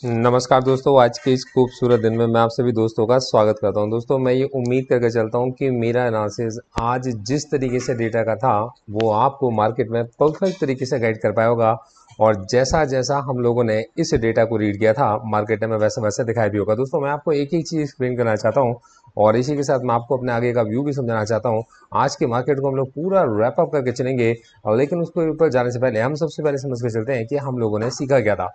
नमस्कार दोस्तों, आज के इस खूबसूरत दिन में मैं आप सभी दोस्तों का स्वागत करता हूं। दोस्तों, मैं ये उम्मीद करके चलता हूं कि मेरा एनालिसिस आज जिस तरीके से डेटा का था वो आपको मार्केट में परफेक्ट तरीके से गाइड कर पाया होगा। और जैसा जैसा हम लोगों ने इस डेटा को रीड किया था मार्केट में, वैसा वैसा दिखाई भी होगा। दोस्तों, मैं आपको एक एक चीज़ एक्सप्लेन करना चाहता हूँ और इसी के साथ मैं आपको अपने आगे का व्यू भी समझाना चाहता हूँ। आज के मार्केट को हम लोग पूरा रैप अप करके चलेंगे, और लेकिन उसके ऊपर जाने से पहले हम सबसे पहले समझ के चलते हैं कि हम लोगों ने सीखा क्या था।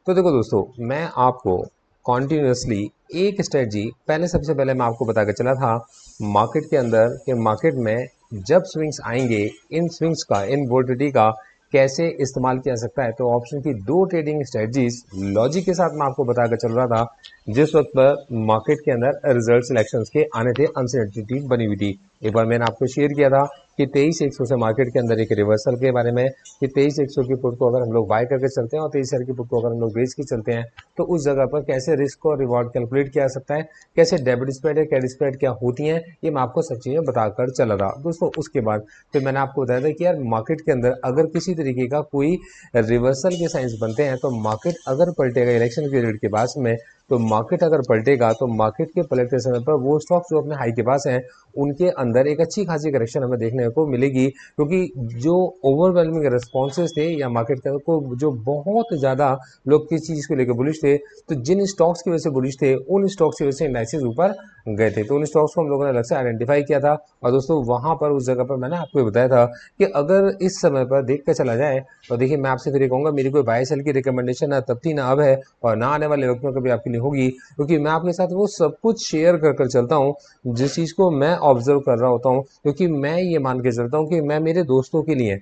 तो देखो दोस्तों, मैं आपको कॉन्टिन्यूसली एक स्ट्रेटजी सबसे पहले मैं आपको बता के चला था मार्केट के अंदर कि मार्केट में जब स्विंग्स आएंगे, इन स्विंग्स का, इन वोलेटिलिटी का कैसे इस्तेमाल किया जा सकता है। तो ऑप्शन की दो ट्रेडिंग स्ट्रेटजीज लॉजिक के साथ मैं आपको बता कर चल रहा था जिस वक्त पर मार्केट के अंदर रिजल्ट सिलेक्शंस के आने थे, अनसर्टेनिटी बनी हुई थी। एक बार मैंने आपको शेयर किया था कि 23,100 से मार्केट के अंदर एक रिवर्सल के बारे में, कि 23,100 की पुट को अगर हम लोग बाय करके चलते हैं और 23,000 की पुट को अगर हम लोग बेच के चलते हैं तो उस जगह पर कैसे रिस्क और रिवॉर्ड कैलकुलेट किया जा सकता है, कैसे डेबिट स्प्रेड या क्रेडिट स्प्रेड क्या होती हैं, ये मैं आपको सब चीज़ें बताकर चला था। दोस्तों, उसके बाद फिर मैंने आपको बताया था कि यार मार्केट के अंदर अगर किसी तरीके का कोई रिवर्सल के साइंस बनते हैं तो मार्केट अगर पलटेगा इलेक्शन पीरियड के बाद में, तो मार्केट अगर पलटेगा तो मार्केट के पलटते समय पर वो स्टॉक्स जो अपने हाई के पास हैं उनके अंदर एक अच्छी खासी करेक्शन हमें देखने को मिलेगी, क्योंकि जो ओवरवेलमिंग रिस्पॉन्सेज थे या मार्केट के अंदर को जो बहुत ज़्यादा लोग किस चीज़ को लेकर बुलिश थे, तो जिन स्टॉक्स की वजह से बुलिश थे उन स्टॉक्स की वजह से इंडाइसेस ऊपर गए थे। तो उन स्टॉक्स को हम लोगों ने अलग से आइडेंटिफाई किया था। और दोस्तों, वहाँ पर उस जगह पर मैंने आपको बताया था कि अगर इस समय पर देख कर चला जाए तो देखिए, मैं आपसे फिर कहूँगा मेरी कोई बाय सेल की रिकमेंडेशन ना तब थी ना अब है और ना आने वाले वक्त में कभी आपके लिए होगी, क्योंकि मैं आपके साथ वो सब कुछ शेयर कर कर चलता हूँ जिस चीज़ को मैं ऑब्जर्व कर रहा होता हूँ, क्योंकि मैं ये मान के चलता हूँ कि मैं मेरे दोस्तों के लिए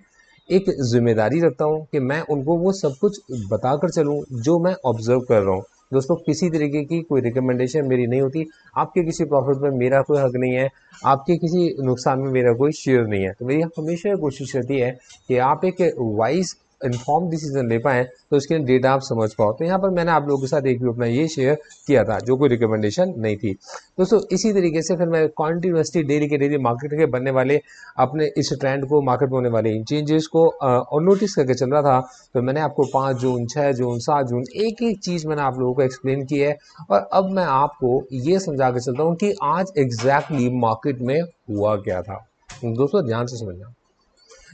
एक जिम्मेदारी रखता हूँ कि मैं उनको वो सब कुछ बताकर चलूँ जो मैं ऑब्जर्व कर रहा हूँ। दोस्तों, किसी तरीके की कोई रिकमेंडेशन मेरी नहीं होती, आपके किसी प्रॉफिट में मेरा कोई हक नहीं है, आपके किसी नुकसान में मेरा कोई शेयर नहीं है। तो मेरी हमेशा कोशिश रहती है कि आप एक वाइज इन्फॉर्म डिसीजन ले पाएँ, तो उसके लिए डेटा आप समझ पाओ। तो यहाँ पर मैंने आप लोगों के साथ एक भी अपना ये शेयर किया था जो कोई रिकमेंडेशन नहीं थी। दोस्तों, इसी तरीके से फिर मैं कॉन्टिन्यूसली डेली के डेली मार्केट के बनने वाले अपने इस ट्रेंड को, मार्केट में होने वाले इन चेंजेस को और नोटिस करके चल रहा था। तो मैंने आपको 5 जून, 6 जून, 7 जून एक एक चीज़ मैंने आप लोगों को एक्सप्लेन की है। और अब मैं आपको ये समझा के चलता हूँ कि आज एग्जैक्टली मार्केट में हुआ क्या था। दोस्तों, ध्यान से समझना।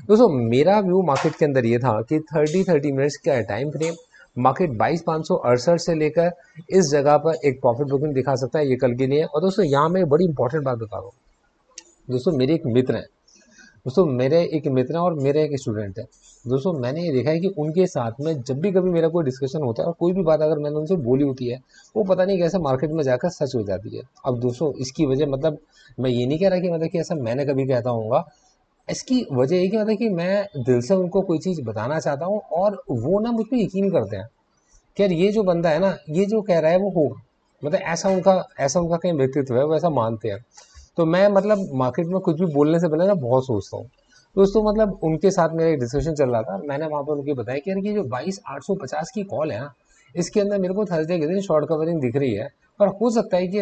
दोस्तों, मेरा व्यू मार्केट के अंदर ये था कि 30 मिनट्स का टाइम फ्रेम, मार्केट 22,568 से लेकर इस जगह पर एक प्रॉफिट बुकिंग दिखा सकता है, ये कल के लिए। और दोस्तों, यहाँ मैं बड़ी इंपॉर्टेंट बात बता रहा हूँ। दोस्तों, मेरे एक मित्र हैं, दोस्तों मेरे एक मित्र हैं और मेरे एक स्टूडेंट है। दोस्तों, मैंने ये देखा है कि उनके साथ में जब भी कभी मेरा कोई डिस्कशन होता है और कोई भी बात अगर मैंने उनसे बोली होती है, वो पता नहीं कैसे मार्केट में जाकर सच हो जाती है। अब दोस्तों, इसकी वजह मतलब मैं ये नहीं कह रहा कि ऐसा मैंने कभी कहता हूँ। इसकी वजह ये कि मैं दिल से उनको कोई चीज़ बताना चाहता हूँ और वो ना मुझ पे यकीन करते हैं कि यार ये जो बंदा है ना, ये जो कह रहा है वो होगा। ऐसा उनका कहीं व्यक्तित्व है, वो ऐसा मानते हैं। तो मैं मार्केट में कुछ भी बोलने से पहले ना बहुत सोचता हूँ। दोस्तों, उनके साथ मेरा एक डिस्कशन चल रहा था। मैंने वहाँ पर उनको बताया कि यार ये जो 22,850 की कॉल है ना, इसके अंदर मेरे को थर्सडे के दिन शॉर्ट कवरिंग दिख रही है। पर हो सकता है कि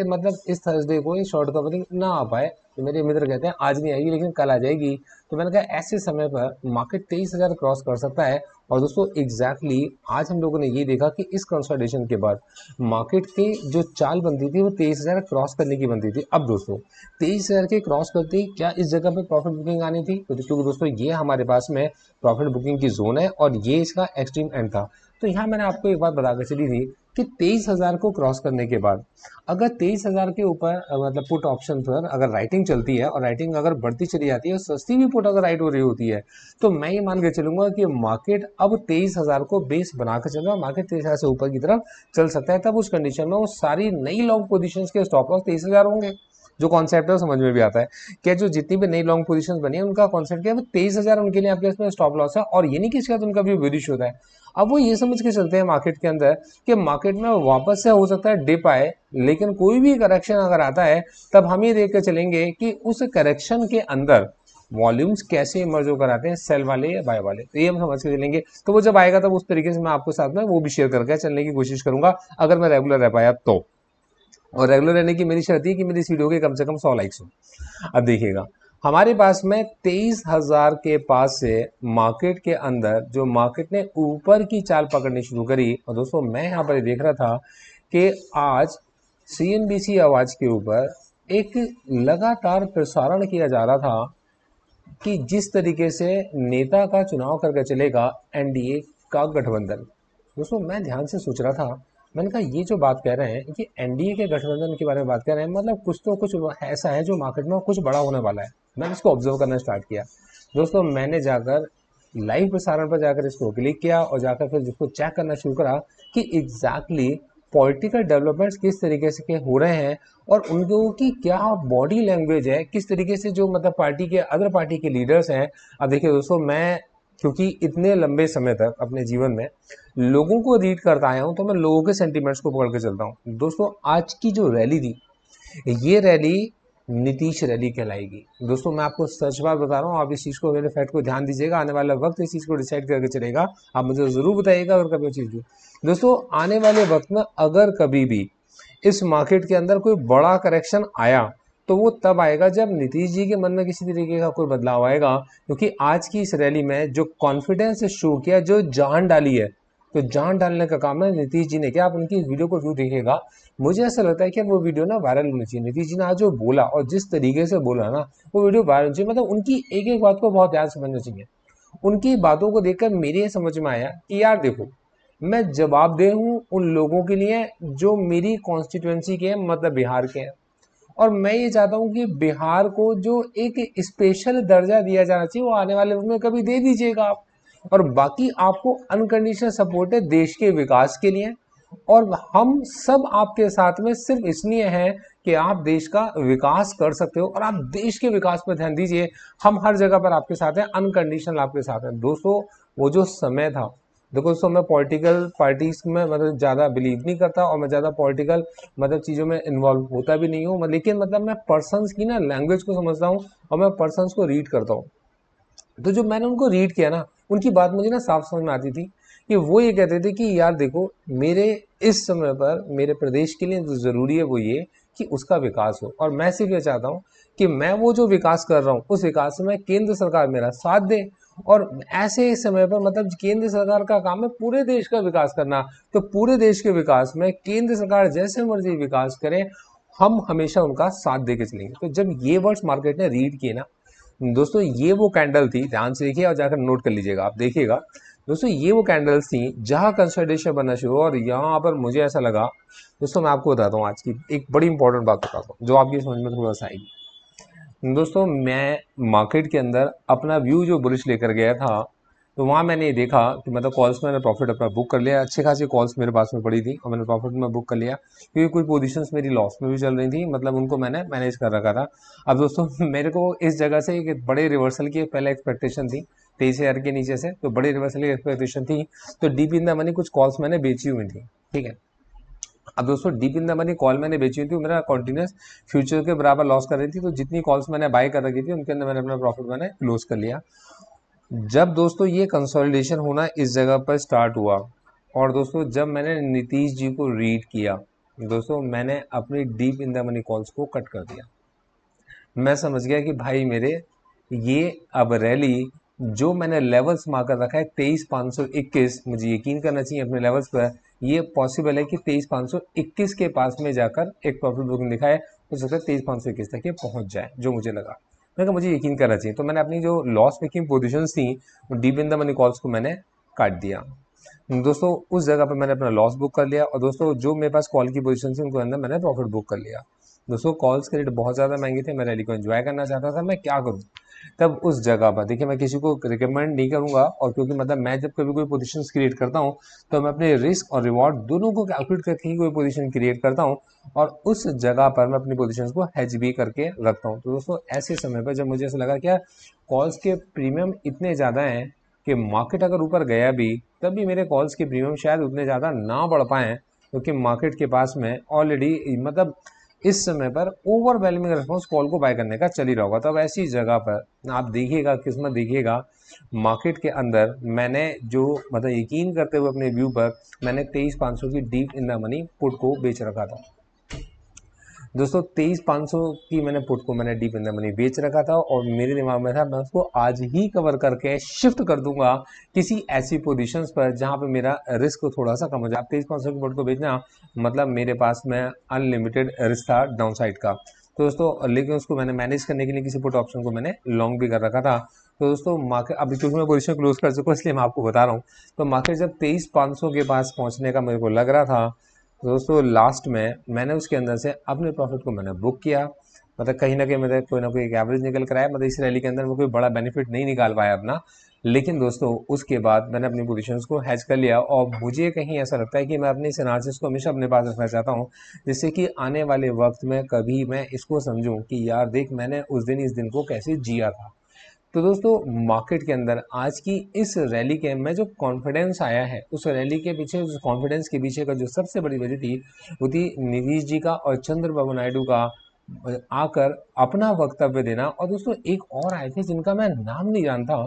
इस थर्सडे को ये शॉर्ट कवरिंग ना आ पाए। तो मेरे मित्र कहते हैं आज नहीं आएगी लेकिन कल आ जाएगी। तो मैंने कहा ऐसे समय पर मार्केट 23,000 क्रॉस कर सकता है। और दोस्तों, एग्जैक्टली आज हम लोगों ने ये देखा कि इस कंसोलिडेशन के बाद मार्केट की जो चाल बनती थी वो 23,000 क्रॉस करने की बनती थी। अब दोस्तों, 23,000 के क्रॉस करते ही क्या इस जगह पे प्रॉफिट बुकिंग आनी थी? तो क्योंकि दोस्तों, ये हमारे पास में प्रॉफिट बुकिंग की जोन है और ये इसका एक्सट्रीम एंड था। तो यहाँ मैंने आपको एक बात बताकर चली थी कि 23,000 को क्रॉस करने के बाद अगर 23,000 के ऊपर पुट ऑप्शन पर अगर राइटिंग चलती है और राइटिंग अगर बढ़ती चली जाती है और सस्ती भी पुट अगर राइट हो रही होती है, तो मैं ये मान के चलूंगा कि मार्केट अब 23,000 को बेस बनाकर चल रहा है। मार्केट 23,000 से ऊपर की तरफ चल सकता है। तब उस कंडीशन में वो सारी नई लॉन्ग पोजीशंस के स्टॉप लॉस 23,000 होंगे। जो कॉन्सेप्ट है वो समझ में भी आता है कि जो जितनी भी नई लॉन्ग पोजीशंस बनी है उनका कॉन्सेप्ट क्या है, 23,000 उनके लिए आपके इसमें स्टॉप लॉस है। और ये नहीं कि इसके बाद उनका भी बेरिश होता है। अब वो ये समझ के चलते हैं मार्केट के अंदर कि मार्केट में वापस से हो सकता है डिप आए, लेकिन कोई भी करेक्शन अगर आता है तब हम ये देख कर चलेंगे कि उस करेक्शन के अंदर वॉल्यूम्स कैसे इमर्ज होकर आते हैं, सेल वाले या बाय वाले। तो ये हम समझ के चलेंगे। तो वो जब आएगा तब उस तरीके से मैं आपको साथ में वो भी शेयर करके चलने की कोशिश करूंगा, अगर मैं रेगुलर रह पाया तो। और रेगुलर रहने की मेरी शर्त है कि मेरी इस वीडियो के कम से कम 100 लाइक्स हो। अब देखिएगा, हमारे पास में 23,000 के पास से मार्केट के अंदर जो मार्केट ने ऊपर की चाल पकड़नी शुरू करी। और दोस्तों मैं यहाँ पर देख रहा था कि आज CNBC आवाज के ऊपर एक लगातार प्रसारण किया जा रहा था कि जिस तरीके से नेता का चुनाव करके चलेगा एनडीए का गठबंधन। दोस्तों मैं ध्यान से सोच रहा था, मैंने कहा ये जो बात कह रहे हैं ये एनडीए के गठबंधन के बारे में बात कर रहे हैं, मतलब कुछ तो कुछ ऐसा है जो मार्केट में कुछ बड़ा होने वाला है। मैंने इसको ऑब्जर्व करना स्टार्ट किया। दोस्तों मैंने जाकर लाइव प्रसारण पर जाकर इसको क्लिक किया और जाकर फिर जिसको चेक करना शुरू करा कि एग्जैक्टली पॉलिटिकल डेवलपमेंट्स किस तरीके से के हो रहे हैं और उनको की क्या बॉडी लैंग्वेज है, किस तरीके से जो मतलब पार्टी के अदर पार्टी के लीडर्स हैं। अब देखिए दोस्तों, मैं क्योंकि इतने लंबे समय तक अपने जीवन में लोगों को रीड करता आया हूं, तो मैं लोगों के सेंटिमेंट्स को पकड़ के चलता हूं। दोस्तों आज की जो रैली थी, ये रैली नीतीश रैली कहलाएगी। दोस्तों मैं आपको सच बात बता रहा हूँ, आप इस चीज़ को, मेरे फैक्ट को ध्यान दीजिएगा, आने वाला वक्त इस चीज़ को डिसाइड करके चलेगा। आप मुझे ज़रूर बताइएगा अगर कभी चीज़। दोस्तों आने वाले वक्त में अगर कभी भी इस मार्केट के अंदर कोई बड़ा करेक्शन आया तो वो तब आएगा जब नीतीश जी के मन में किसी तरीके का कोई बदलाव आएगा। क्योंकि आज की इस रैली में जो कॉन्फिडेंस शो किया, जो जान डाली है, तो जान डालने का काम है नीतीश जी ने किया। आप उनकी वीडियो को व्यू देखिएगा, मुझे ऐसा लगता है कि वो वीडियो ना वायरल होनी चाहिए। नीतीश जी ने आज जो बोला और जिस तरीके से बोला ना, वो वीडियो वायरल होनी चाहिए। मतलब उनकी एक एक बात को बहुत ध्यान से समझना चाहिए। उनकी बातों को देखकर मेरे ये समझ में आया कि यार देखो, मैं जवाबदेह हूँ उन लोगों के लिए जो मेरी कॉन्स्टिट्यूएंसी के हैं, मतलब बिहार के हैं। और मैं ये चाहता हूँ कि बिहार को जो एक स्पेशल दर्जा दिया जाना चाहिए, वो आने वाले वक्त में कभी दे दीजिएगा आप। और बाकी आपको अनकंडीशनल सपोर्ट है देश के विकास के लिए, और हम सब आपके साथ में सिर्फ इसलिए हैं कि आप देश का विकास कर सकते हो और आप देश के विकास पर ध्यान दीजिए। हम हर जगह पर आपके साथ हैं, अनकंडीशनल आपके साथ हैं। दोस्तों वो जो समय था, देखो दोस्तों मैं पॉलिटिकल पार्टीज में मतलब ज़्यादा बिलीव नहीं करता और मैं ज़्यादा पॉलिटिकल मतलब चीज़ों में इन्वॉल्व होता भी नहीं हूँ, लेकिन मतलब मैं पर्सन्स की ना लैंग्वेज को समझता हूँ और मैं पर्सन्स को रीड करता हूँ। तो जो मैंने उनको रीड किया ना, उनकी बात मुझे ना साफ समझ में आती थी कि वो ये कहते थे कि यार देखो, मेरे इस समय पर मेरे प्रदेश के लिए जो ज़रूरी है वो ये कि उसका विकास हो। और मैं सिर्फ ये चाहता हूँ कि मैं वो जो विकास कर रहा हूँ उस विकास में केंद्र सरकार मेरा साथ दे। और ऐसे समय पर मतलब केंद्र सरकार का काम है पूरे देश का विकास करना, तो पूरे देश के विकास में केंद्र सरकार जैसे मर्जी विकास करे, हम हमेशा उनका साथ दे के चलेंगे। तो जब ये वर्ड्स मार्केट ने रीड किए ना दोस्तों, ये वो कैंडल थी, ध्यान से देखिए और जाकर नोट कर लीजिएगा, आप देखिएगा दोस्तों, ये वो कैंडल्स थी जहां कंसोलिडेशन बनना शुरू हुआ। और यहाँ पर मुझे ऐसा लगा दोस्तों, मैं आपको बताता हूँ आज की एक बड़ी इंपॉर्टेंट बात बताता हूँ जो आपकी समझ में थोड़ा सा आएगी। दोस्तों मैं मार्केट के अंदर अपना व्यू जो बुलिश लेकर गया था, तो वहाँ मैंने ये देखा कि मतलब कॉल्स मैंने प्रॉफिट अपना बुक कर लिया। अच्छी खासी कॉल्स मेरे पास में पड़ी थी और मैंने प्रॉफिट में बुक कर लिया, क्योंकि कुछ पोजीशंस मेरी लॉस में भी चल रही थी, मतलब उनको मैंने मैनेज कर रखा था। अब दोस्तों मेरे को इस जगह से एक बड़े रिवर्सल की पहले एक्सपेक्टेशन थी 23,000 के नीचे से, तो बड़े रिवर्सल की एक्सपेक्टेशन थी। तो डीप इन द मनी कुछ कॉल्स मैंने बेची हुई थी, ठीक है। अब दोस्तों deep in the money call मैंने बेची हुई थी, मेरा कॉन्टिन्यूस फ्यूचर के बराबर लॉस कर रही थी। तो जितनी कॉल्स मैंने बाय कर रखी थी उनके अंदर मैंने अपना प्रॉफिट मैंने क्लोज कर लिया। जब दोस्तों ये कंसोलिडेशन होना इस जगह पर स्टार्ट हुआ, और दोस्तों जब मैंने नीतीश जी को रीड किया, दोस्तों मैंने अपनी deep in the money calls को कट कर दिया। मैं समझ गया कि भाई मेरे ये अब रैली जो मैंने लेवल्स मार्क कर रखा है 23,521, मुझे यकीन करना चाहिए अपने लेवल्स पर, ये पॉसिबल है कि 23,521 के पास में जाकर एक प्रॉफिट बुकिंग दिखा है, हो सकता है 23,521 तक ये पहुंच जाए, जो मुझे लगा। मैं कहा मुझे यकीन करना चाहिए, तो मैंने अपनी जो लॉस मेकिंग पोजिशन थी वो deep in the money calls को मैंने काट दिया। दोस्तों उस जगह पर मैंने अपना लॉस बुक कर लिया, और दोस्तों जो मेरे पास कॉल की पोजीशन थी उनको अंदर मैंने प्रॉफिट बुक कर लिया। दोस्तों कॉल्स के रेट बहुत ज़्यादा महंगे थे, मैं रैली को एंजॉय करना चाहता था, मैं क्या करूं। तब उस जगह पर देखिए, मैं किसी को रिकमेंड नहीं करूंगा, और क्योंकि मतलब मैं जब कभी कोई पोजीशन क्रिएट करता हूं तो मैं अपने रिस्क और रिवॉर्ड दोनों को कैलकुलेट करके ही कोई पोजीशन क्रिएट करता हूं, और उस जगह पर मैं अपनी पोजीशंस को हेज भी करके रखता हूं। तो दोस्तों ऐसे समय पर जब मुझे ऐसा लगा कि कॉल्स के प्रीमियम इतने ज़्यादा हैं कि मार्केट अगर ऊपर गया भी तब भी मेरे कॉल्स के प्रीमियम शायद उतने ज़्यादा ना बढ़ पाएँ, क्योंकि मार्केट के पास में ऑलरेडी मतलब इस समय पर ओवरवेलमिंग रिस्पॉन्स कॉल को बाय करने का चल ही रहा होगा। तब ऐसी जगह पर आप देखिएगा, किस्मत देखिएगा, मार्केट के अंदर मैंने जो मतलब यकीन करते हुए अपने व्यू पर मैंने 23,500 की deep in the money put को बेच रखा था। दोस्तों 23,500 की मैंने पुट को मैंने डीप इन द मनी बेच रखा था और मेरे दिमाग में था मैं उसको आज ही कवर करके शिफ्ट कर दूंगा किसी ऐसी पोजीशंस पर जहां पे मेरा रिस्क थोड़ा सा कम हो जाए। 23,500 की पुट को बेचना मतलब मेरे पास में अनलिमिटेड रिस्क था डाउन साइड का। तो दोस्तों लेकिन उसको मैंने मैनेज करने के लिए किसी पुट ऑप्शन को मैंने लॉन्ग भी कर रखा था। तो दोस्तों मार्केट अभी क्योंकि मैं पोजीशन क्लोज कर चुका हूं इसलिए मैं आपको बता रहा हूँ। तो मार्केट जब 23,500 के पास पहुंचने का मेरे को लग रहा था तो दोस्तों लास्ट में मैंने उसके अंदर से अपने प्रॉफिट को मैंने बुक किया। मतलब कहीं ना कहीं मेरे कोई ना कोई एक एवरेज निकल कर आया। मतलब इस रैली के अंदर मैं कोई बड़ा बेनिफिट नहीं निकाल पाया अपना, लेकिन दोस्तों उसके बाद मैंने अपनी पोजीशंस को हैज कर लिया और मुझे कहीं ऐसा लगता है कि मैं अपनी इस एनालिसिस को हमेशा अपने पास रखना चाहता हूँ, जिससे कि आने वाले वक्त में कभी मैं इसको समझूं कि यार देख मैंने उस दिन इस दिन को कैसे जिया था। तो दोस्तों मार्केट के अंदर आज की इस रैली के में जो कॉन्फिडेंस आया है उस रैली के पीछे उस कॉन्फिडेंस के पीछे का जो सबसे बड़ी वजह थी वो थी नीतीश जी का और चंद्रबाबू नायडू का आकर अपना वक्तव्य देना। और दोस्तों एक और आए थे जिनका मैं नाम नहीं जानता,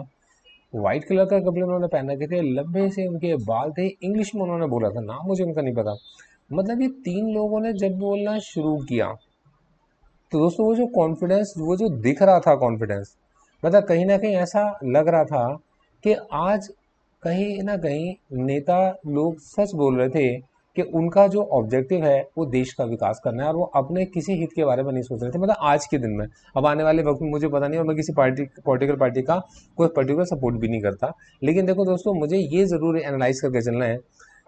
व्हाइट कलर का कपड़े उन्होंने पहन रखे थे, लंबे से उनके बाल थे, इंग्लिश में उन्होंने बोला था, नाम मुझे उनका नहीं पता। मतलब ये तीन लोगों ने जब बोलना शुरू किया तो दोस्तों वो जो कॉन्फिडेंस वो जो दिख रहा था कॉन्फिडेंस, मतलब कहीं ना कहीं ऐसा लग रहा था कि आज कहीं ना कहीं नेता लोग सच बोल रहे थे कि उनका जो ऑब्जेक्टिव है वो देश का विकास करना है और वो अपने किसी हित के बारे में नहीं सोच रहे थे। मतलब आज के दिन में, अब आने वाले वक्त में मुझे पता नहीं और मैं किसी पार्टी पॉलिटिकल पार्टी का कोई पर्टिकुलर सपोर्ट भी नहीं करता, लेकिन देखो दोस्तों मुझे ये ज़रूर एनालाइज करके चलना है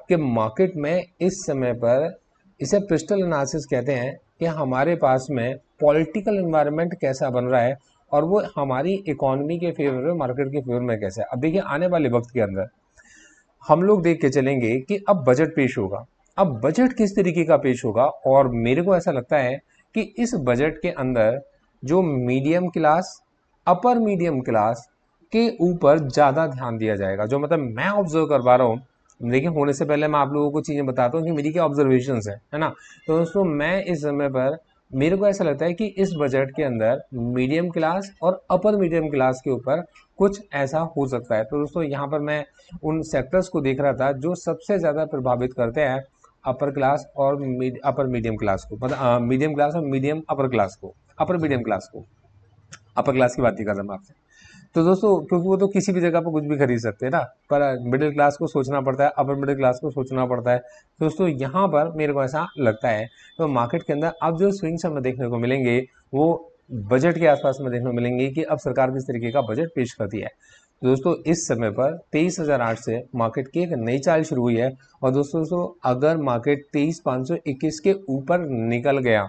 कि मार्केट में इस समय पर इसे पिस्टल एनालिसिस कहते हैं कि हमारे पास में पॉलिटिकल एनवायरनमेंट कैसा बन रहा है और वो हमारी इकोनॉमी के फेवर में मार्केट के फेवर में कैसा है। अब देखिए आने वाले वक्त के अंदर हम लोग देख के चलेंगे कि अब बजट पेश होगा। अब बजट किस तरीके का पेश होगा और मेरे को ऐसा लगता है कि इस बजट के अंदर जो medium class upper medium class के ऊपर ज़्यादा ध्यान दिया जाएगा। जो मतलब मैं ऑब्जर्व कर पा रहा हूँ, देखिए होने से पहले मैं आप लोगों को चीज़ें बताता हूँ कि मेरी क्या ऑब्जर्वेशंस है ना। तो दोस्तों मैं इस समय पर मेरे को ऐसा लगता है कि इस बजट के अंदर मीडियम क्लास और अपर मीडियम क्लास के ऊपर कुछ ऐसा हो सकता है। तो दोस्तों यहाँ पर मैं उन सेक्टर्स को देख रहा था जो सबसे ज़्यादा प्रभावित करते हैं अपर क्लास और अपर मीडियम क्लास को, मतलब मीडियम क्लास और मीडियम अपर क्लास को, अपर मीडियम क्लास को, अपर क्लास की बात नहीं कर रहा मैं आपसे। तो दोस्तों क्योंकि वो तो किसी भी जगह पर कुछ भी खरीद सकते हैं ना, पर मिडिल क्लास को सोचना पड़ता है, अपर मिडिल क्लास को सोचना पड़ता है। तो दोस्तों यहाँ पर मेरे को ऐसा लगता है तो मार्केट के अंदर अब जो स्विंग्स हमें देखने को मिलेंगे वो बजट के आसपास में देखने को मिलेंगे कि अब सरकार किस तरीके का बजट पेश करती है। तो दोस्तों इस समय पर 23,008 से मार्केट की एक नई चाल शुरू हुई है और दोस्तों अगर मार्केट 23,521 के ऊपर निकल गया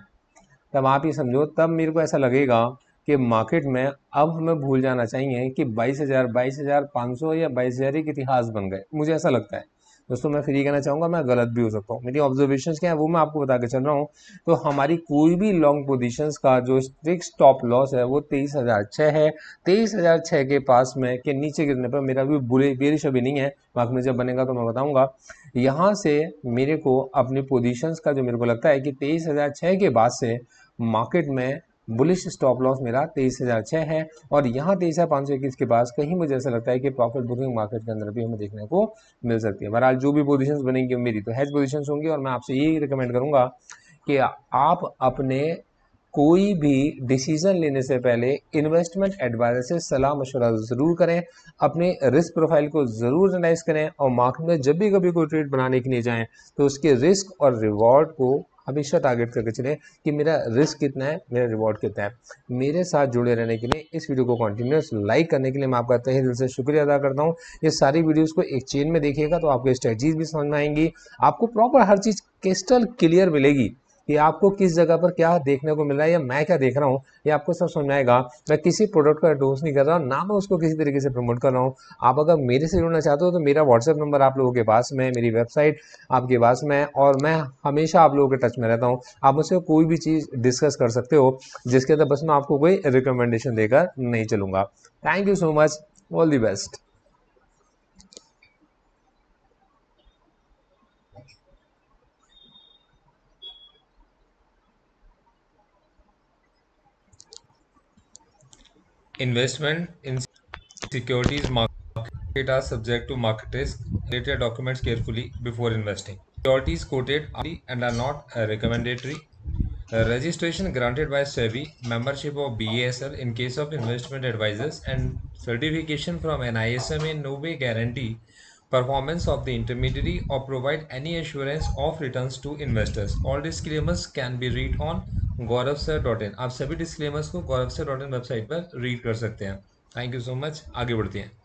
तब आप ये समझो, तब मेरे को ऐसा लगेगा कि मार्केट में अब हमें भूल जाना चाहिए कि 22,500 या 22,000 एक इतिहास बन गए। मुझे ऐसा लगता है दोस्तों, मैं फिर ये कहना चाहूँगा मैं गलत भी हो सकता हूँ, मेरी ऑब्जर्वेशंस क्या है वो मैं आपको बता के चल रहा हूँ। तो हमारी कोई भी लॉन्ग पोजीशंस का जो स्ट्रिक्ट स्टॉप लॉस है वो 23,006 है। 23,006 के पास में के नीचे गिरने पर मेरा भी बुरे बेरिश अभी नहीं है, बाकी में जब बनेगा तो मैं बताऊंगा। यहाँ से मेरे को अपनी पोजीशंस का जो मेरे को लगता है कि 23,006 के बाद से मार्केट में बुलिश स्टॉप लॉस मेरा 23,006 है और यहाँ 23,521 के पास कहीं मुझे ऐसा लगता है कि प्रॉफिट बुकिंग मार्केट के अंदर भी हमें देखने को मिल सकती है। बहरहाल जो भी पोजीशंस बनेंगी मेरी तो हैज पोजीशंस होंगी और मैं आपसे यही रिकमेंड करूंगा कि आप अपने कोई भी डिसीजन लेने से पहले इन्वेस्टमेंट एडवाइजर से सलाह मशवरा ज़रूर करें, अपने रिस्क प्रोफाइल को ज़रूर एनालाइज करें और मार्केट में जब भी कभी कोई ट्रेड बनाने के लिए जाएं तो उसके रिस्क और रिवॉर्ड को हमेशा टारगेट करके चलें कि मेरा रिस्क कितना है, मेरा रिवॉर्ड कितना है। मेरे साथ जुड़े रहने के लिए, इस वीडियो को कंटिन्यूस लाइक करने के लिए मैं आपका तहे दिल से शुक्रिया अदा करता हूँ। ये सारी वीडियोस को एक चेन में देखिएगा तो आपको स्ट्रेटजीज भी समझ में आएंगी, आपको प्रॉपर हर चीज़ क्रिस्टल क्लियर मिलेगी कि आपको किस जगह पर क्या देखने को मिल रहा है या मैं क्या देख रहा हूँ, ये आपको सब समझ में आएगा। मैं किसी प्रोडक्ट का एंडोर्स नहीं कर रहा हूँ, ना मैं उसको किसी तरीके से प्रमोट कर रहा हूँ। आप अगर मेरे से जुड़ना चाहते हो तो मेरा व्हाट्सएप नंबर आप लोगों के पास में, मेरी वेबसाइट आपके पास में है और मैं हमेशा आप लोगों के टच में रहता हूँ। आप मुझसे कोई भी चीज़ डिस्कस कर सकते हो जिसके अंदर बस मैं आपको कोई रिकमेंडेशन देकर नहीं चलूंगा। Thank you so much, all the best. Investment in securities market are subject to market risk. Read your documents carefully before investing. Securities quoted are and are not recommendatory. Registration granted by SEBI, membership of BASL in case of investment advisors, and certification from NISM in no way guarantee performance of the intermediary or provide any assurance of returns to investors. All disclaimers can be read on gauravsir.in. आप सभी disclaimers को gauravsir.in website पर read कर सकते हैं. Thank you so much. आगे बढ़ते हैं.